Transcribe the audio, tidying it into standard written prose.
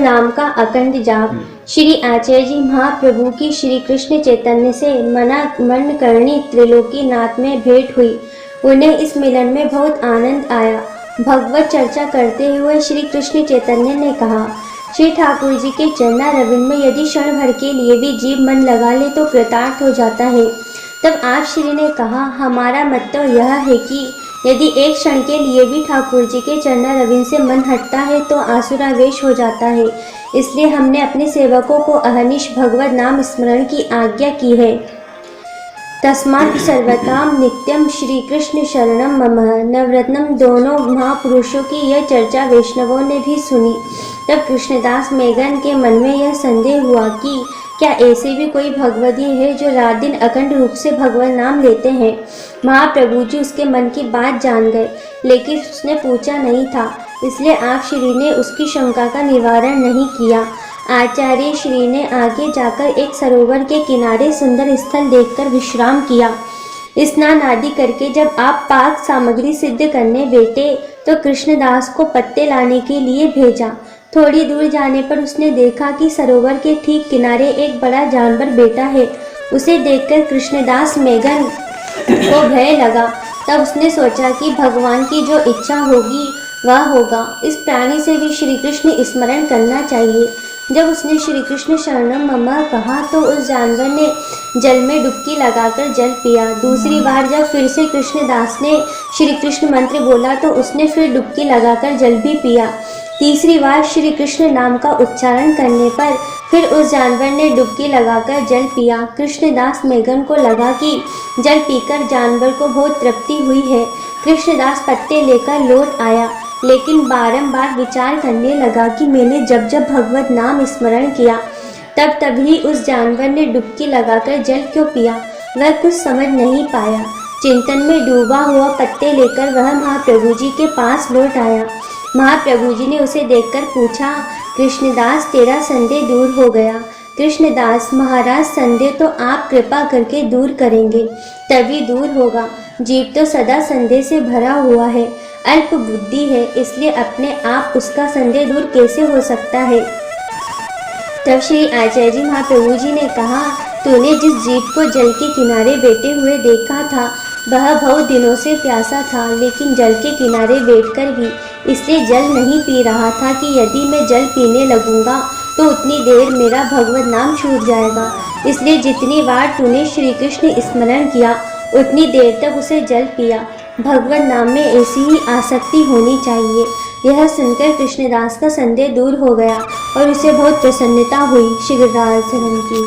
नाम का अखंड जाप। श्री आचार्य जी महाप्रभु की श्री कृष्ण चैतन्य से मन करणी त्रिलोकीनाथ में भेंट हुई। उन्हें इस मिलन में बहुत आनंद आया। भगवत चर्चा करते हुए श्री कृष्ण चैतन्य ने कहा, श्री ठाकुर जी के चरणारविंद में यदि क्षण भर के लिए भी जीव मन लगा ले तो कृतार्थ हो जाता है। तब आप श्री ने कहा, हमारा मत तो यह है कि यदि एक क्षण के लिए भी ठाकुर जी के चरणारविंद से मन हटता है तो आसुरावेश हो जाता है। इसलिए हमने अपने सेवकों को अहर्निश भगवत नाम स्मरण की आज्ञा की है। तस्मात् सर्वताम नित्यम श्री कृष्ण शरणम मम। नवरत्नम दोनों महापुरुषों की यह चर्चा वैष्णवों ने भी सुनी। तब कृष्णदास मेघन के मन में यह संदेह हुआ कि क्या ऐसे भी कोई भगवदी है जो रात दिन अखंड रूप से भगवान नाम लेते हैं। महाप्रभु जी उसके मन की बात जान गए, लेकिन उसने पूछा नहीं था, इसलिए आप श्री ने उसकी शंका का निवारण नहीं किया। आचार्य श्री ने आगे जाकर एक सरोवर के किनारे सुंदर स्थल देखकर विश्राम किया। स्नान आदि करके जब आप पाक सामग्री सिद्ध करने बैठे तो कृष्णदास को पत्ते लाने के लिए भेजा। थोड़ी दूर जाने पर उसने देखा कि सरोवर के ठीक किनारे एक बड़ा जानवर बैठा है। उसे देखकर कृष्णदास मेघन को भय लगा। तब उसने सोचा कि भगवान की जो इच्छा होगी वह होगा। इस प्राणी से भी श्री कृष्ण स्मरण करना चाहिए। जब उसने श्री कृष्ण शरणम मम कहा तो उस जानवर ने जल में डुबकी लगाकर जल पिया। दूसरी बार जब फिर से कृष्णदास ने श्री कृष्ण मंत्र बोला तो उसने फिर डुबकी लगाकर जल भी पिया। तीसरी बार श्री कृष्ण नाम का उच्चारण करने पर फिर उस जानवर ने डुबकी लगाकर जल पिया। कृष्णदास मेघन को लगा कि जल पीकर जानवर को बहुत तृप्ति हुई है। कृष्णदास पत्ते लेकर लौट आया, लेकिन बारंबार विचार करने लगा कि मैंने जब जब भगवत नाम स्मरण किया तब तभी उस जानवर ने डुबकी लगाकर जल क्यों पिया। वह कुछ समझ नहीं पाया। चिंतन में डूबा हुआ पत्ते लेकर वह महाप्रभु जी के पास लौट आया। महाप्रभु जी ने उसे देखकर पूछा, कृष्णदास तेरा संदेह दूर हो गया। कृष्णदास महाराज, संदेह तो आप कृपा करके दूर करेंगे तभी दूर होगा। जीव तो सदा संदेह से भरा हुआ है, अल्प बुद्धि है, इसलिए अपने आप उसका संदेह दूर कैसे हो सकता है। तब श्री आचार्य जी महाप्रभु जी ने कहा, तूने जिस जीव को जल के किनारे बैठे हुए देखा था वह बहुत दिनों से प्यासा था, लेकिन जल के किनारे बैठकर भी इसलिए जल नहीं पी रहा था कि यदि मैं जल पीने लगूंगा तो उतनी देर मेरा भगवत नाम छूट जाएगा। इसलिए जितनी बार तूने श्री कृष्ण स्मरण किया उतनी देर तक उसे जल पिया। भगवत नाम में ऐसी ही आसक्ति होनी चाहिए। यह सुनकर कृष्णदास का संदेह दूर हो गया और उसे बहुत प्रसन्नता हुई। श्री गिरिराज धरम की